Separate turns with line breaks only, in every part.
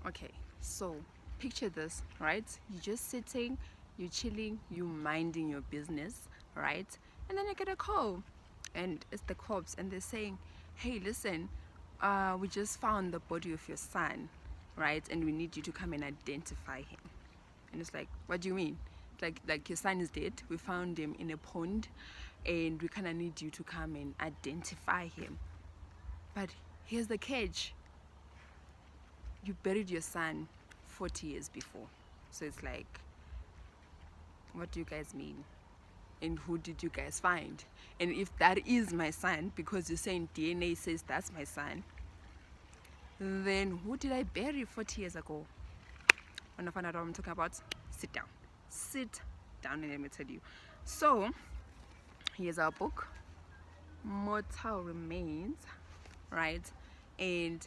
Okay, so picture this, right? You're just sitting, you're chilling, you minding your business, right? And then you get a call, and it's the cops, and they're saying, "Hey, listen, we just found the body of your son, right? And we need you to come and identify him." And it's like, "What do you mean?" Like your son is dead. We found him in a pond, and we kind of need you to come and identify him. But here's the catch: you buried your son 40 years before. So it's like, what do you guys mean? And who did you guys find? And if that is my son, because you're saying DNA says that's my son, then who did I bury 40 years ago? When I find out what I'm talking about, sit down. Sit down and let me tell you. So, here's our book, Mortal Remains, right? And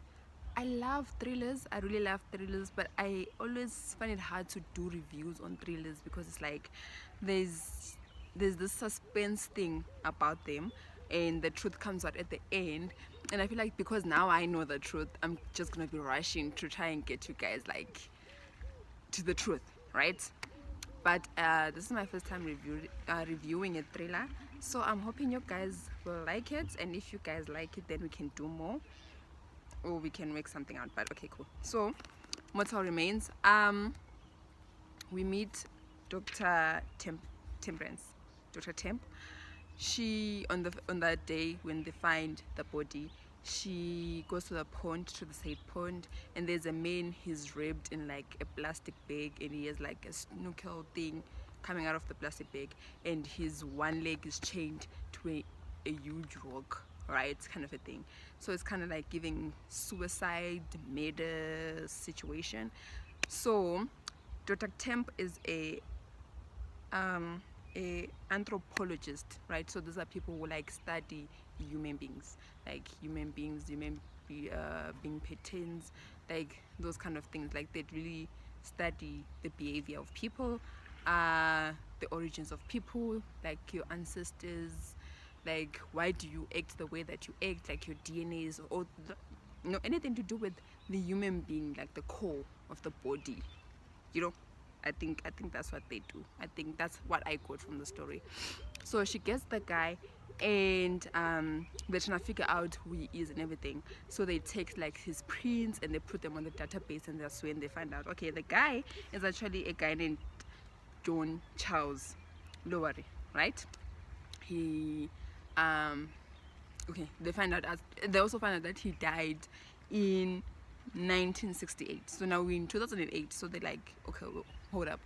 I love thrillers. I really love thrillers, but I always find it hard to do reviews on thrillers because it's like there's this suspense thing about them, and the truth comes out at the end. And I feel like because now I know the truth, I'm just gonna be rushing to try and get you guys like to the truth, right? But this is my first time reviewing a thriller, so I'm hoping you guys will like it. And if you guys like it, then we can do more, or we can work something out. But okay, cool. So Mortal Remains, we meet Dr. Temperance, Dr. Temp. She on that day when they find the body, she goes to the said pond, and there's a man. He's wrapped in like a plastic bag, and he has like a snorkel thing coming out of the plastic bag, and his one leg is chained to a huge rock, right? Kind of a thing. So it's kind of like giving suicide murder situation. So Dr. Temp is a anthropologist, right? So those are people who like study human beings, being patterns, like those kind of things. Like they really study the behavior of people, the origins of people, like your ancestors, like why do you act the way that you act, like your DNA is, or anything to do with the human being, like the core of the body, you know. I think that's what they do. I think that's what I got from the story. So she gets the guy, and they're trying to figure out who he is and everything. So they take like his prints and they put them on the database, and that's when they find out, okay, the guy is actually a guy named John Charles Lowery, right? He okay, they also find out that he died in 1968. So now we're in 2008. So they're like, okay, well, hold up,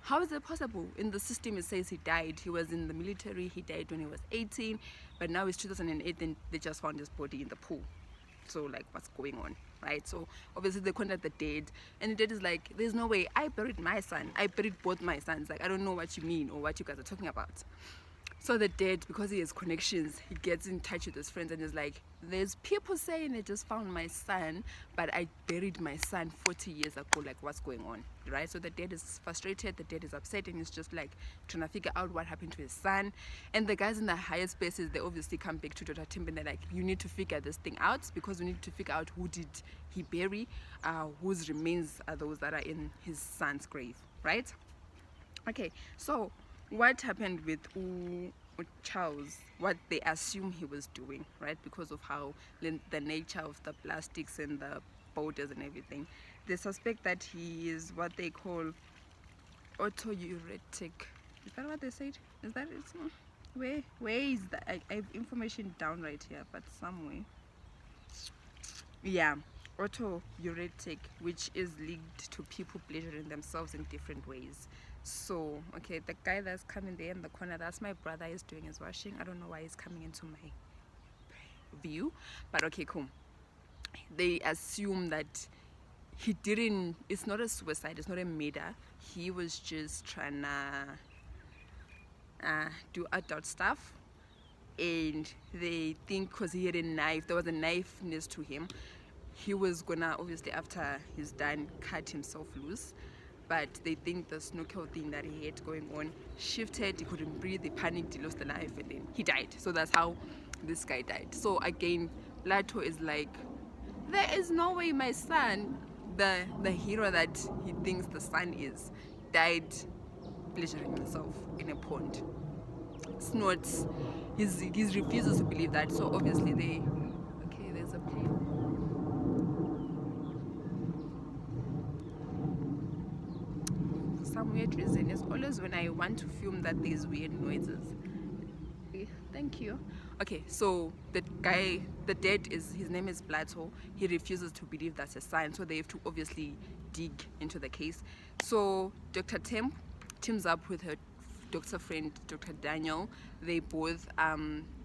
how is it possible? In the system it says he died, he was in the military, he died when he was 18, but now it's 2008 and they just found his body in the pool. So like, what's going on, right? So obviously they contact the dead, and the dead is like, there's no way, I buried my son, I buried both my sons, like I don't know what you mean or what you guys are talking about. So the dad, because he has connections, he gets in touch with his friends and is like, there's people saying they just found my son, but I buried my son 40 years ago, like what's going on, right? So the dad is frustrated, the dad is upset, and he's just like trying to figure out what happened to his son. And the guys in the higher spaces, they obviously come back to Dr. Tim, and they're like, you need to figure this thing out, because we need to figure out who did he bury, whose remains are those that are in his son's grave, right? Okay, so what happened with Charles, what they assume he was doing, right? Because of how the nature of the plastics and the powders and everything, they suspect that he is what they call autouretic. Is that what they said? Is that it? Where is that? I have information down right here, but somewhere. Yeah, autouretic, which is linked to people pleasuring themselves in different ways. So okay, the guy that's coming there in the corner, that's my brother. Is doing his washing. I don't know why he's coming into my view, but okay, cool. They assume that he didn't, it's not a suicide, it's not a murder, he was just trying to do adult stuff. And they think because he had a knife, there was a knife next to him, he was gonna, obviously after he's done, cut himself loose. But they think the snorkel thing that he had going on shifted, he couldn't breathe, he panicked, he lost the life, and then he died. So that's how this guy died. So again, Lato is like, there is no way my son the hero that he thinks the son is died pleasuring himself in a pond. It's not. He refuses to believe that. So obviously they. Okay, there's a plane. For some weird reason, it's always when I want to film that there's weird noises. Thank you. Okay, so the guy, the dad is, his name is Plato. He refuses to believe that's a sign, so they have to obviously dig into the case. So Dr. Tim teams up with her doctor friend, Dr. Daniel. They both,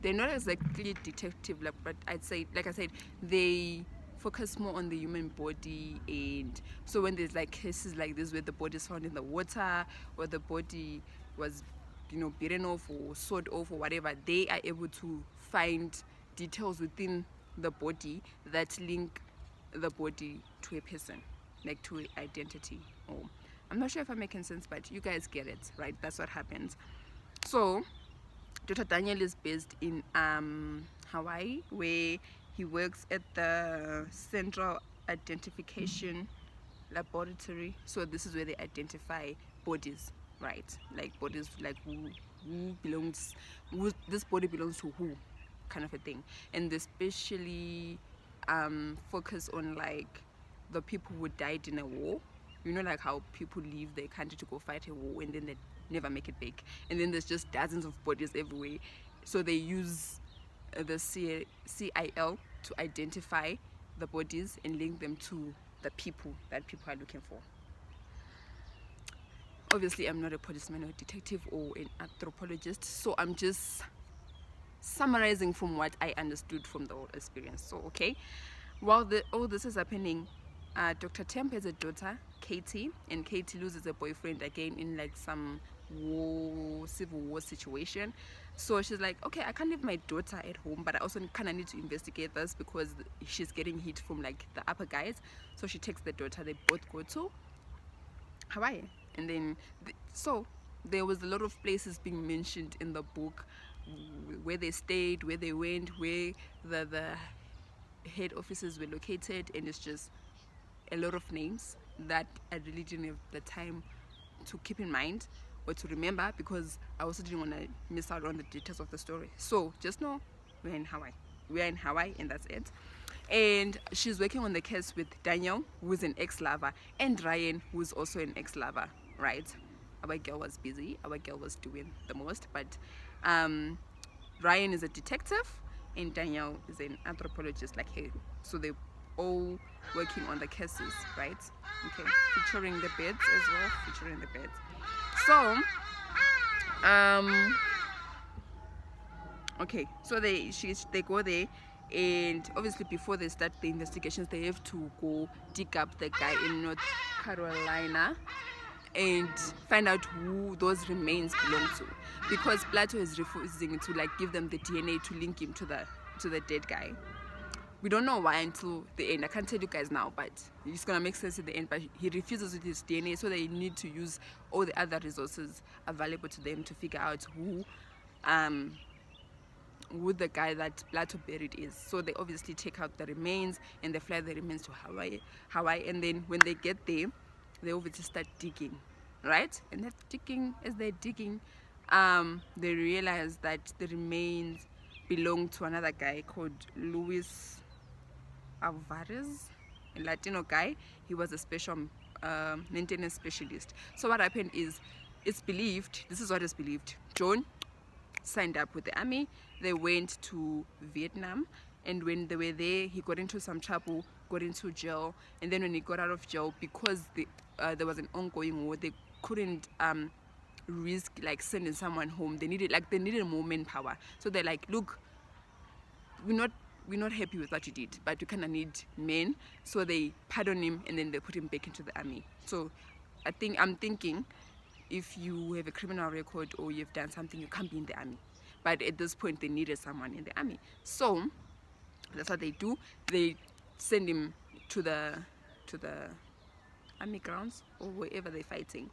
they're not exactly detective, but I'd say, like I said, they focus more on the human body. And so when there's like cases like this where the body is found in the water, or the body was beaten off or sawed off or whatever, they are able to find details within the body that link the body to a person, like to an identity. Or I'm not sure if I'm making sense, but you guys get it, right? That's what happens. So Dr. Daniel is based in Hawaii, where he works at the Central Identification Laboratory. So this is where they identify bodies, right? Like bodies, like who belongs, this body belongs to who, kind of a thing. And they especially focus on like the people who died in a war. Like how people leave their country to go fight a war and then they never make it back, and then there's just dozens of bodies everywhere. So they use the CIL to identify the bodies and link them to the people that people are looking for. Obviously, I'm not a policeman or a detective or an anthropologist, so I'm just summarizing from what I understood from the whole experience. So, okay, while all this is happening, Dr. Temp has a daughter, Katie, and Katie loses a boyfriend again in like some civil war situation. So she's like, okay, I can't leave my daughter at home, but I also kind of need to investigate this because she's getting hit from like the upper guys. So she takes the daughter. They both go to Hawaii, and then so there was a lot of places being mentioned in the book, where they stayed, where they went, where the head offices were located, and it's just a lot of names that I really didn't have the time to keep in mind or to remember, because I also didn't want to miss out on the details of the story. So just know we're in Hawaii, and that's it. And she's working on the case with Daniel, who's an ex-lover, and Ryan, who's also an ex-lover, right? Our girl was busy, our girl was doing the most, but Ryan is a detective and Daniel is an anthropologist like her. So they all working on the cases, right? Okay, featuring the beds as well, featuring the beds. So okay, so they go there, and obviously before they start the investigations, they have to go dig up the guy in North Carolina and find out who those remains belong to, because Plato is refusing to like give them the DNA to link him to the dead guy. We don't know why until the end. I can't tell you guys now, but it's gonna make sense at the end. But he refuses with his DNA, so they need to use all the other resources available to them to figure out who the guy that Plato buried is. So they obviously take out the remains and they fly the remains to Hawaii, and then when they get there, they obviously start digging, right? And as they're digging, they realize that the remains belong to another guy called Luis Alvarez, a Latino guy. He was a special maintenance specialist. So what happened is, this is what is believed, John signed up with the army. They went to Vietnam, and when they were there, he got into some trouble, got into jail, and then when he got out of jail, because there was an ongoing war, they couldn't risk like sending someone home. They needed more manpower. So they're like, look, we're not happy with what you did, but we kind of need men. So they pardon him, and then they put him back into the army. So I'm thinking, if you have a criminal record or you've done something, you can't be in the army. But at this point, they needed someone in the army. So that's what they do. They send him to the army grounds or wherever they're fighting.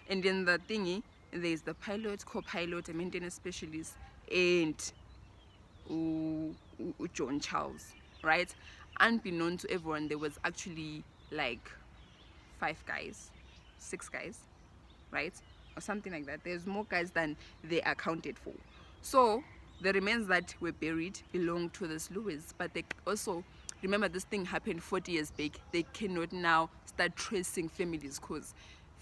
And then the thingy, there's the pilot, co-pilot, a maintenance specialist, and John Charles, right? Unbeknown to everyone, there was actually like 5 guys, 6 guys, right, or something like that. There's more guys than they accounted for. So the remains that were buried belong to this Lewis, but they also, remember, this thing happened 40 years back. They cannot now start tracing families, because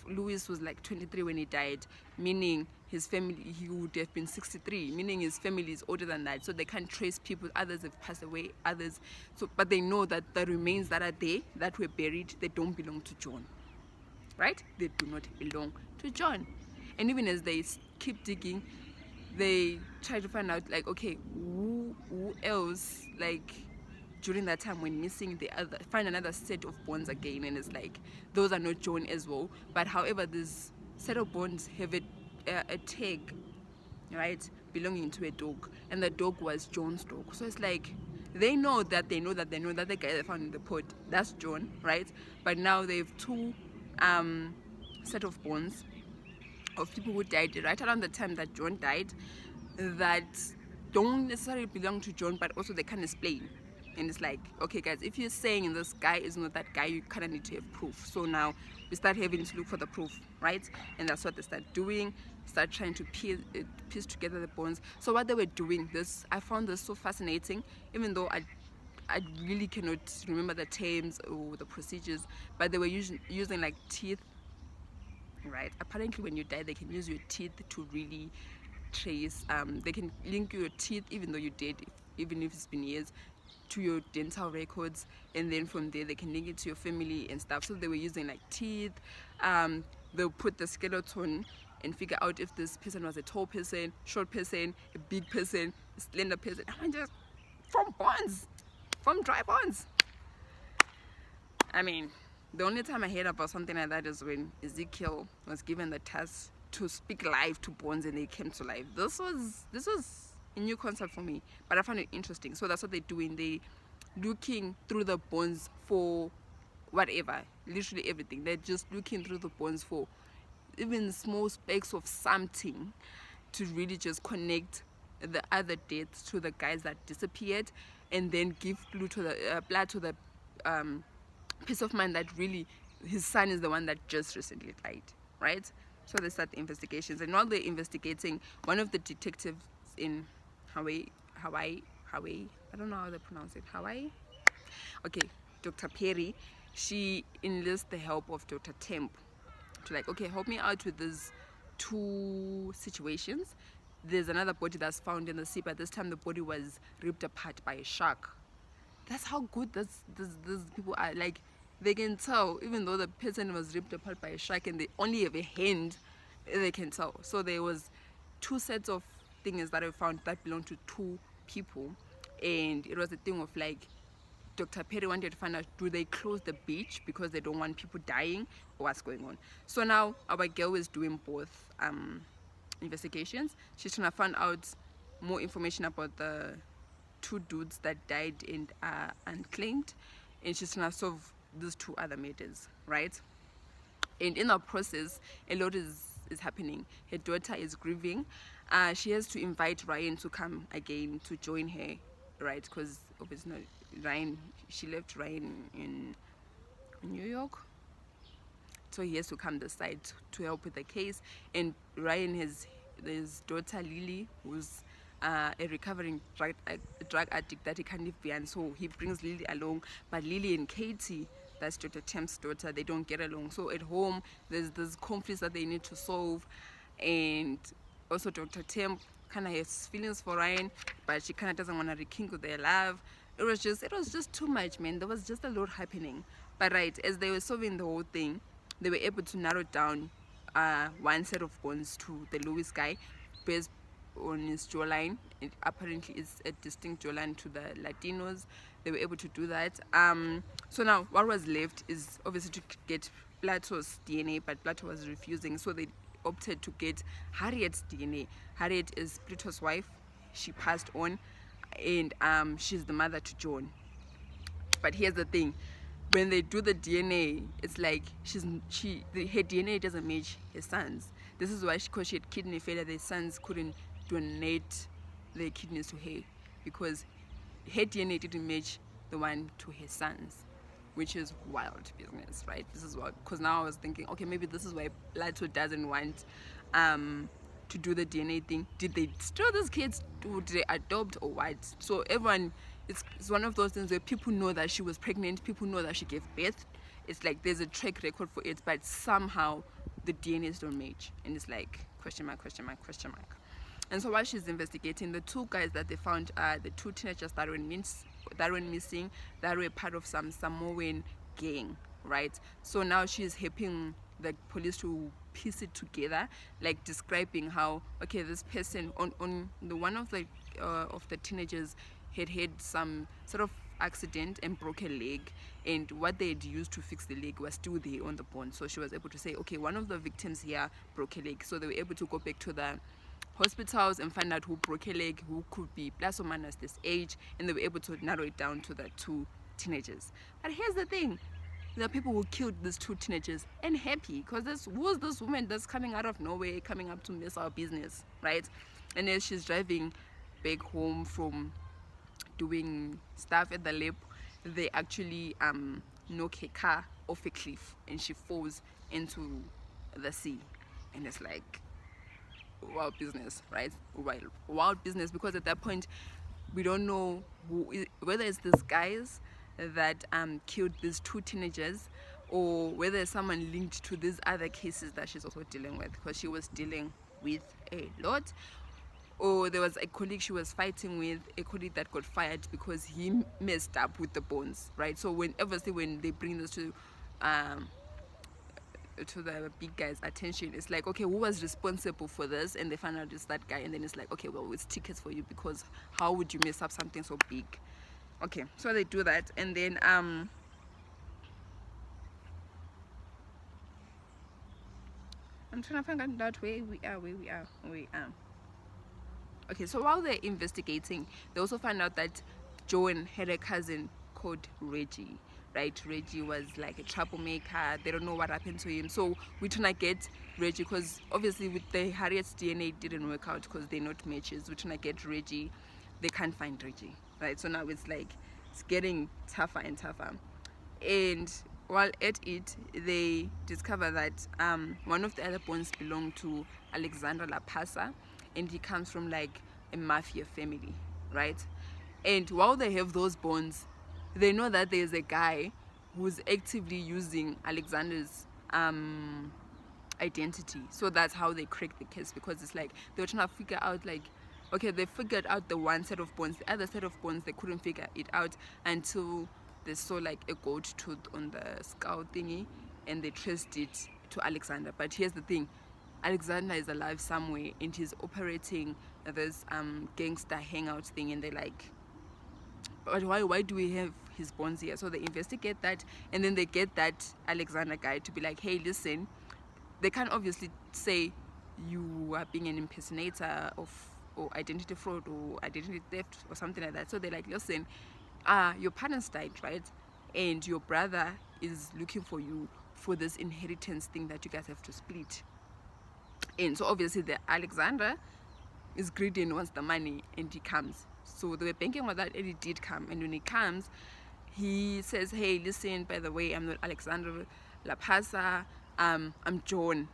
Lewis was like 23 when he died, meaning his family, he would have been 63, meaning his family is older than that. So they can't trace people. Others have passed away, others. So, but they know that the remains that are there, that were buried, they don't belong to John, right? They do not belong to John. And even as they keep digging, they try to find out, like, okay, who else, like, during that time when missing, the other, find another set of bones again, and it's like those are not John as well. But however, this set of bones have a tag, right, belonging to a dog, and the dog was John's dog. So it's like they know that the guy they found in the pot, that's John, right? But now they have 2 set of bones of people who died right around the time that John died, that don't necessarily belong to John, but also they can't explain. And it's like, okay guys, if you're saying this guy is not that guy, you kind of need to have proof. So now we start having to look for the proof, right? And that's what they start doing, start trying to piece together the bones. So what they were doing, this, I found this so fascinating, even though I really cannot remember the terms or the procedures, but they were using like teeth, right? Apparently when you die, they can use your teeth to really trace, they can link your teeth, even though you're dead, even if it's been years, to your dental records, and then from there they can link it to your family and stuff. So they were using like teeth. They'll put the skeleton and figure out if this person was a tall person, short person, a big person, a slender person. I mean, just from bones, from dry bones. I mean, the only time I heard about something like that is when Ezekiel was given the task to speak life to bones and they came to life. This was a new concept for me, but I found it interesting. So that's what they're doing. They looking through the bones for whatever, literally everything. They're just looking through the bones for even small specks of something to really just connect the other deaths to the guys that disappeared, and then give clue to the blood to the peace of mind that really his son is the one that just recently died, right? So they start the investigations, and while they're investigating, one of the detectives in Hawaii, I don't know how they pronounce it, Hawaii? Okay, Dr. Perry, she enlists the help of Dr. Temp to like, okay, help me out with these 2 situations. There's another body that's found in the sea, but this time the body was ripped apart by a shark. That's how good these people are. Like, they can tell, even though the person was ripped apart by a shark and they only have a hand, they can tell. So there was 2 sets of things that I found that belonged to 2 people, and it was a thing of like, Dr. Perry wanted to find out, do they close the beach because they don't want people dying, or what's going on? So now our girl is doing both investigations. She's trying to find out more information about the 2 dudes that died and are unclaimed, and she's trying to solve these 2 other matters, right? And in the process, a lot is happening. Her daughter is grieving. She has to invite Ryan to come again to join her, right? Because obviously Ryan, she left Ryan in New York, so he has to come this side to help with the case. And Ryan has his daughter Lily, who's a recovering drug addict that he can't live behind, so he brings Lily along. But Lily and Katie, that's Dr. Temp's daughter, they don't get along. So at home there's conflicts that they need to solve, and also Dr. Temp kind of has feelings for Ryan, but she kind of doesn't want to rekindle their love. It was just too much, man. There was just a lot happening. But right, as they were solving the whole thing, they were able to narrow down 1 set of bones to the Lewis guy based on his jawline. It apparently is a distinct jawline to the Latinos. They were able to do that. So now what was left is obviously to get Plato's DNA, but Plato was refusing, so they opted to get Harriet's DNA. Harriet is Plato's wife. She passed on, and she's the mother to John. But here's the thing, when they do the DNA, it's like her DNA doesn't match her son's. This is why, because she had kidney failure, the sons couldn't donate their kidneys to her, because her DNA didn't match the one to her son's. which is wild business, right? This is what, because now I was thinking, okay, maybe this is why Lato doesn't want to do the DNA thing. Did they steal these kids? Or did they adopt or what? So everyone, it's one of those things where people know that she was pregnant, people know that she gave birth. It's like there's a track record for it, but somehow the DNAs don't match, and it's like question mark, question mark, question mark. And so while she's investigating, the two guys that they found are the two teenagers that were missing, that were part of some Samoan gang, right? So now she's helping the police to piece it together, like describing how, okay, this person on the one of the teenagers had some sort of accident and broke a leg, and what they had used to fix the leg was still there on the bone. So she was able to say, okay, one of the victims here broke a leg. So they were able to go back to the hospitals and find out who broke a leg, who could be plus or minus this age, and they were able to narrow it down to the two teenagers. But here's the thing, there are people who killed these two teenagers and happy, because who's this woman that's coming out of nowhere, coming up to mess our business, right? And as she's driving back home from doing stuff at the lab, they actually knock her car off a cliff and she falls into the sea. And it's like wild business, right? Wild business, because at that point we don't know whether it's these guys that killed these two teenagers, or whether it's someone linked to these other cases that she's also dealing with, because she was dealing with a lot. Or there was a colleague she was fighting with, a colleague that got fired because he messed up with the bones, right? So when they bring this to the big guy's attention, it's like, okay, who was responsible for this? And they find out it's that guy, and then it's like, okay, well, it's tickets for you, because how would you mess up something so big? Okay, so they do that, and then I'm trying to find out where we are. Okay, so while they're investigating, they also find out that Joan had a cousin called Reggie, right? Reggie was like a troublemaker. They don't know what happened to him. So we're trying to get Reggie, because obviously with the Harriet's DNA it didn't work out because they're not matches. We're trying to get Reggie. They can't find Reggie, right? So now it's like, it's getting tougher and tougher. And while at it, they discover that one of the other bones belonged to Alexander Lapasa, and he comes from like a mafia family, right? And while they have those bones, they know that there's a guy who's actively using Alexander's identity. So that's how they crack the case, because it's like they were trying to figure out, like, okay, they figured out the one set of bones, the other set of bones they couldn't figure it out until they saw like a goat tooth on the skull thingy, and they traced it to Alexander. But here's the thing, Alexander is alive somewhere, and he's operating this gangster hangout thing, and they're like, but why do we have his bones here? So they investigate that, and then they get that Alexander guy to be like, hey, listen, they can't obviously say you are being an impersonator or identity fraud or identity theft or something like that. So they're like, listen, your parents died, right? And your brother is looking for you for this inheritance thing that you guys have to split. And so obviously the Alexander is greedy and wants the money, and he comes. So they were banking on that, and he did come. And when he comes, he says, hey, listen, by the way, I'm not Alexander Lapasa, I'm John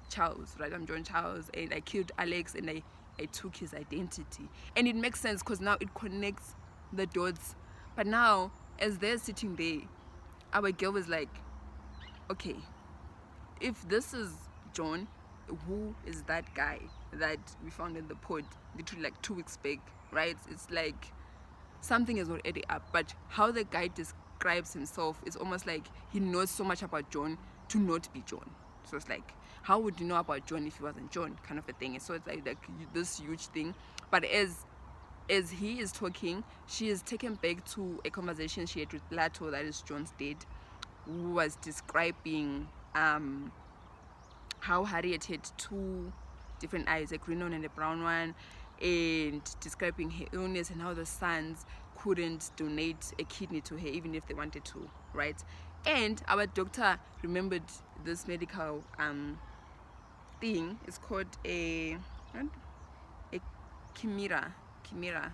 Charles, right? I'm John Charles, and I killed Alex, and I took his identity. And it makes sense, because now it connects the dots. But now, as they're sitting there, our girl was like, okay, if this is John, who is that guy that we found in the pod literally like 2 weeks back, right? It's like something is already up. But how the guy describes himself is almost like he knows so much about John to not be John. So it's like, how would you know about John if he wasn't John, kind of a thing. So it's like this huge thing. But as he is talking, she is taken back to a conversation she had with Lato, that is John's dad, who was describing how Harriet had 2 different eyes, a green one and a brown one, and describing her illness and how the sons couldn't donate a kidney to her even if they wanted to, right? And our doctor remembered this medical thing. It's called a chimera,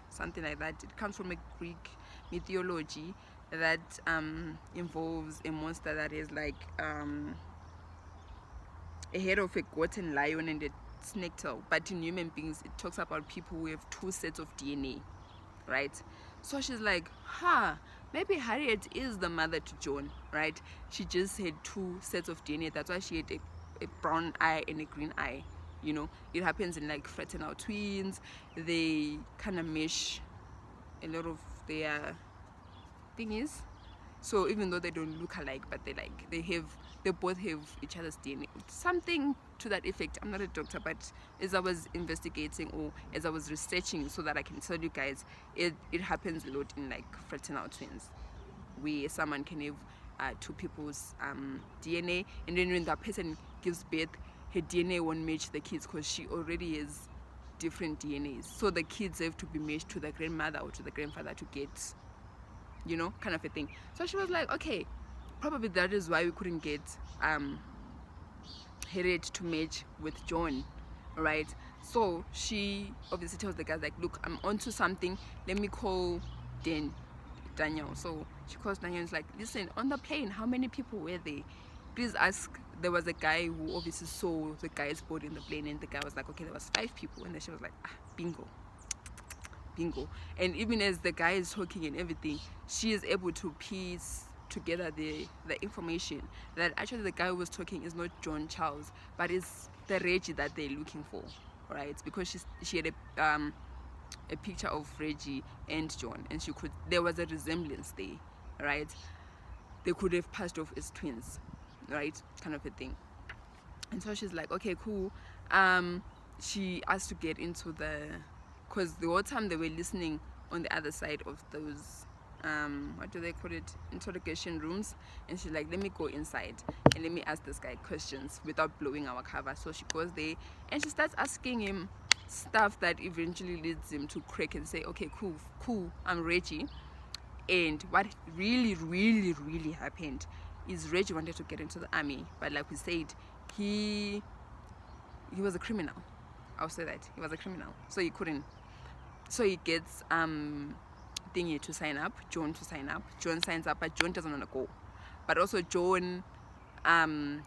something like that. It comes from a Greek mythology, that involves a monster that is like a head of a goat and lion and a snake tail. But in human beings, it talks about people who have 2 sets of DNA, right? So she's like, maybe Harriet is the mother to John, right? She just had 2 sets of DNA. That's why she had a brown eye and a green eye. You know, it happens in like fraternal twins. They kind of mesh a lot of their thingies. So even though they don't look alike, but they both have each other's DNA, something to that effect. I'm not a doctor, but as I was investigating or as I was researching so that I can tell you guys, it happens a lot in like fraternal twins, where someone can have 2 people's DNA, and then when that person gives birth, her DNA won't match the kids because she already has different DNAs. So the kids have to be matched to the grandmother or to the grandfather to get, you know, kind of a thing. So she was like, okay, probably that is why we couldn't get Harriet to match with John, right? So she obviously tells the guys like, look, I'm onto something, let me call Daniel. So she calls Daniel and is like, listen, on the plane, how many people were there? Please ask. There was a guy who obviously saw the guy's body in the plane, and the guy was like, okay, there was 5 people. And then she was like, bingo. And even as the guy is talking and everything, she is able to piece together the information that actually the guy who was talking is not John Charles, but it's the Reggie that they're looking for, right? Because she had a picture of Reggie and John, and there was a resemblance there, right? They could have passed off as twins, right? Kind of a thing. And so she's like, okay, cool. She asked to get into because the whole time they were listening on the other side of those what do they call it, interrogation rooms, and she's like, let me go inside and let me ask this guy questions without blowing our cover. So she goes there and she starts asking him stuff that eventually leads him to crack and say, okay, cool, I'm Reggie. And what really happened is Reggie wanted to get into the army, but like we said, he was a criminal. I'll say that he was a criminal, so he couldn't. So he gets Thingy to sign up, John to sign up. John signs up, but John doesn't want to go. But also John,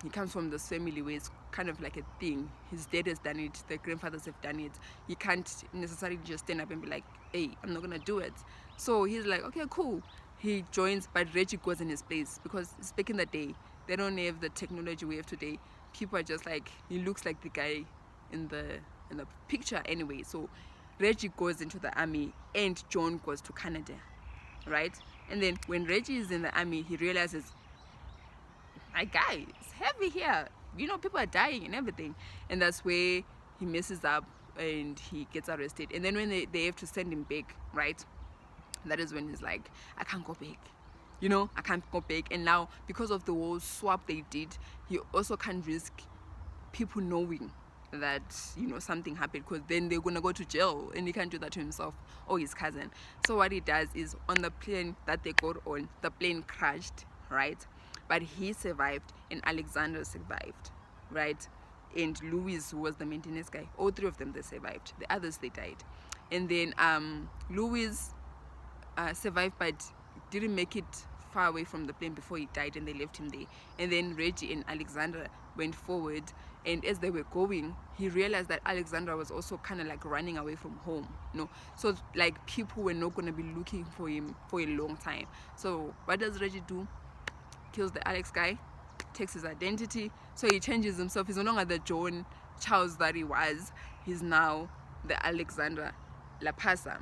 he comes from this family where it's kind of like a thing. His dad has done it, the grandfathers have done it. He can't necessarily just stand up and be like, hey, I'm not gonna do it. So he's like, okay, cool. He joins, but Reggie goes in his place because back in the day, they don't have the technology we have today. People are just like, he looks like the guy in the picture anyway. So Reggie goes into the army and John goes to Canada, right? And then when Reggie is in the army, he realizes, my guy, it's heavy here. You know, people are dying and everything. And that's where he messes up and he gets arrested. And then when they have to send him back, right? That is when he's like, I can't go back. You know, I can't go back. And now, because of the whole swap they did, he also can't risk people knowing that, you know, something happened, because then they're gonna go to jail and he can't do that to himself or his cousin. So what he does is, on the plane that they got on, the plane crashed, right? But he survived and Alexander survived, right? And Louis, who was the maintenance guy, all 3 of them, they survived. The others, they died. And then Louis survived but didn't make it far away from the plane before he died, and they left him there. And then Reggie and Alexandra went forward, and as they were going, he realized that Alexandra was also kind of like running away from home, you know. So like, people were not going to be looking for him for a long time. So what does Reggie do? Kills the Alex guy, takes his identity, so he changes himself. He's no longer the John Charles that he was. He's now the Alexandra Lapasa,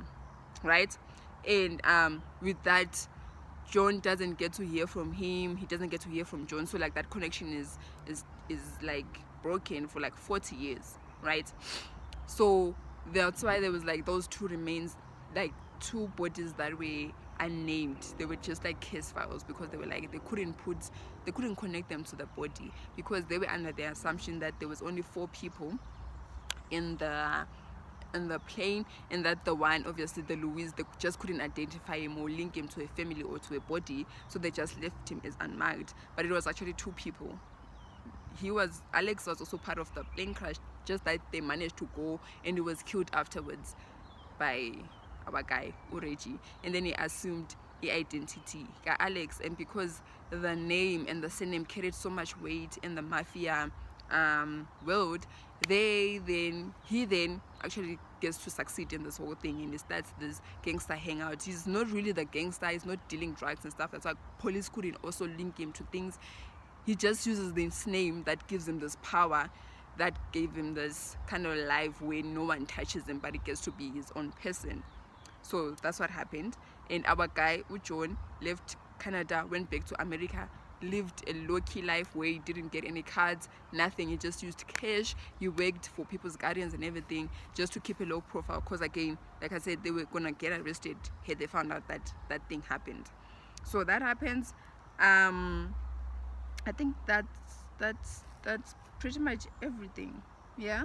right? And with that, John doesn't get to hear from him, he doesn't get to hear from John. So like, that connection is like broken for like 40 years, right? So that's why there was like those 2 remains, like 2 bodies that were unnamed. They were just like case files, because they were like, they couldn't connect them to the body, because they were under the assumption that there was only 4 people in the plane, and that the one, obviously the Louis, they just couldn't identify him or link him to a family or to a body, so they just left him as unmarked. But it was actually 2 people. Alex was also part of the plane crash, just that they managed to go, and he was killed afterwards by our guy Reggie. And then he assumed identity Alex, and because the name and the surname carried so much weight in the mafia world, he then actually gets to succeed in this whole thing, and he starts this gangster hangout. He's not really the gangster, he's not dealing drugs and stuff. That's why police couldn't also link him to things. He just uses this name that gives him this power, that gave him this kind of life where no one touches him, but he gets to be his own person. So that's what happened. And our guy John left Canada, went back to America, lived a low-key life where he didn't get any cards, nothing. He just used cash. He worked for people's guardians and everything just to keep a low profile, because again, like I said, they were gonna get arrested had they found out that that thing happened. So that happens. I think that's pretty much everything. Yeah,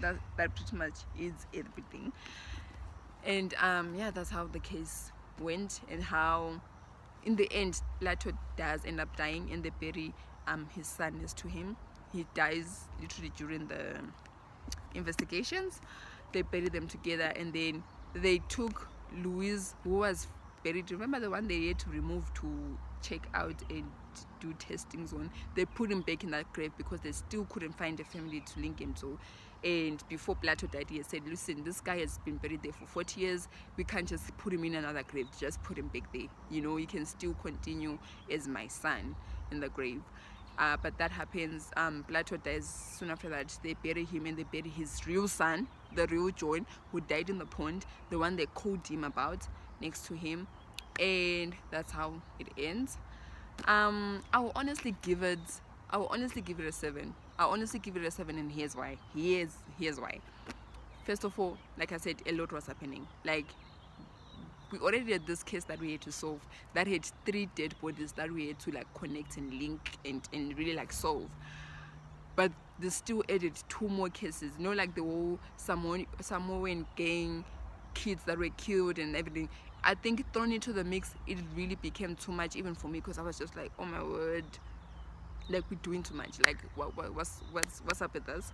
that pretty much is everything. And yeah, that's how the case went, and how in the end Plato does end up dying, and they bury his son next to him. He dies literally during the investigations. They buried them together, and then they took Louise, who was buried, remember the one they had to remove to check out and do testings on, they put him back in that grave because they still couldn't find a family to link him to. And before Plato died, he said, listen, this guy has been buried there for 40 years, we can't just put him in another grave, just put him back there, you know, he can still continue as my son in the grave. But that happens. Plato dies soon after that. They bury him, and they bury his real son, the real John, who died in the pond, the one they called him about, next to him. And that's how it ends. I will honestly give it a 7. I'll honestly give it a 7, and here's why. Here's why. First of all, like I said, a lot was happening. Like, we already had this case that we had to solve, that had 3 dead bodies that we had to like connect and link and really like solve. But they still added 2 more cases, you know, like the whole Samoan gang kids that were killed and everything. I think thrown into the mix, it really became too much even for me, because I was just like, oh my word, like we're doing too much. Like what's up with this?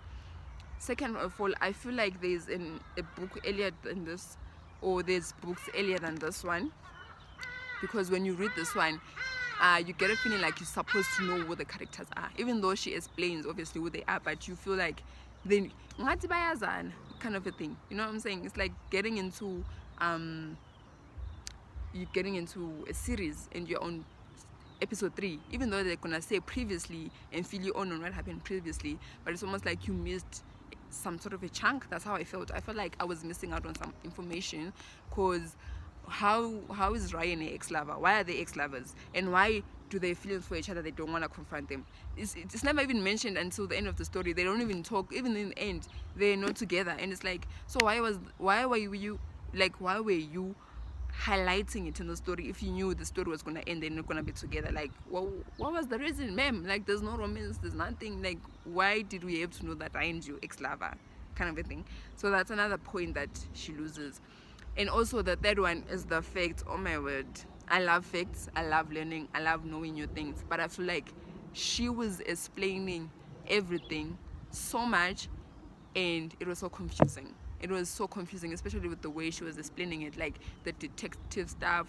Second of all, I feel like there's a book earlier than this, or there's books earlier than this one, because when you read this one, you get a feeling like you're supposed to know who the characters are, even though she explains obviously who they are, but you feel like then kind of a thing, you know what I'm saying? It's like getting into you're getting into a series and you're on episode 3, even though they're gonna say previously and fill you on what happened previously, but it's almost like you missed some sort of a chunk. That's how I felt. I felt like I was missing out on some information, because how is Ryan an ex-lover? Why are they ex-lovers? And why do they feel for each other? They don't want to confront them. It's never even mentioned until the end of the story. They don't even talk. Even in the end, they're not together. And it's like, so why were you highlighting it in the story if you knew the story was going to end, they're not going to be together? Like, what was the reason, ma'am? Like, there's no romance, there's nothing. Like, why did we have to know that Ryan's your ex-lover, kind of a thing? So that's another point that she loses. And also the third one is the fact. Oh my word, I love facts, I love learning, I love knowing new things, but I feel like she was explaining everything so much, and it was so confusing. It was so confusing, especially with the way she was explaining it, like the detective stuff,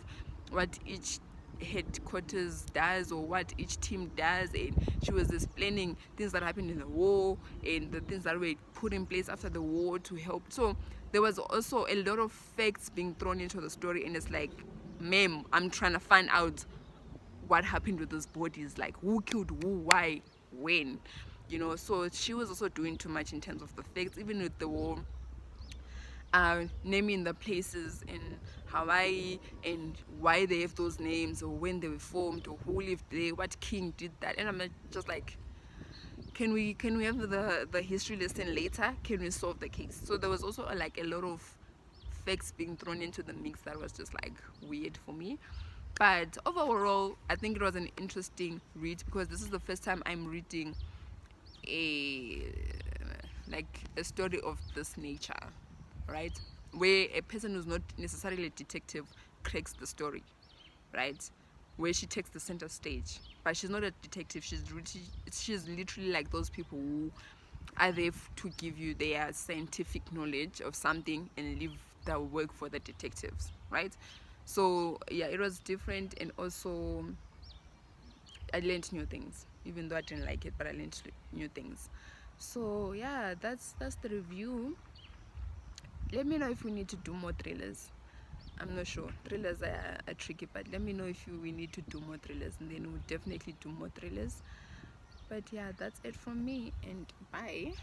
what each headquarters does or what each team does, and she was explaining things that happened in the war and the things that were put in place after the war to help. So there was also a lot of facts being thrown into the story, and it's like, ma'am, I'm trying to find out what happened with those bodies, like who killed who, why, when, you know. So she was also doing too much in terms of the facts, even with the war, naming the places in Hawaii and why they have those names, or when they were formed, or who lived there, what king did that. And I'm just like, can we have the history lesson later? Can we solve the case? So there was also like a lot of facts being thrown into the mix that was just like weird for me. But overall, I think it was an interesting read, because this is the first time I'm reading a story of this nature, right, where a person who's not necessarily a detective cracks the story, right, where she takes the center stage. But she's not a detective, she's literally like those people who are there to give you their scientific knowledge of something and leave the work for the detectives, right? So yeah, it was different, and also I learned new things, even though I didn't like it, but I learned new things. So yeah, that's the review. Let me know if we need to do more thrillers. I'm not sure. Thrillers are tricky, but let me know if we need to do more thrillers, and then we'll definitely do more thrillers. But yeah, that's it from me, and bye.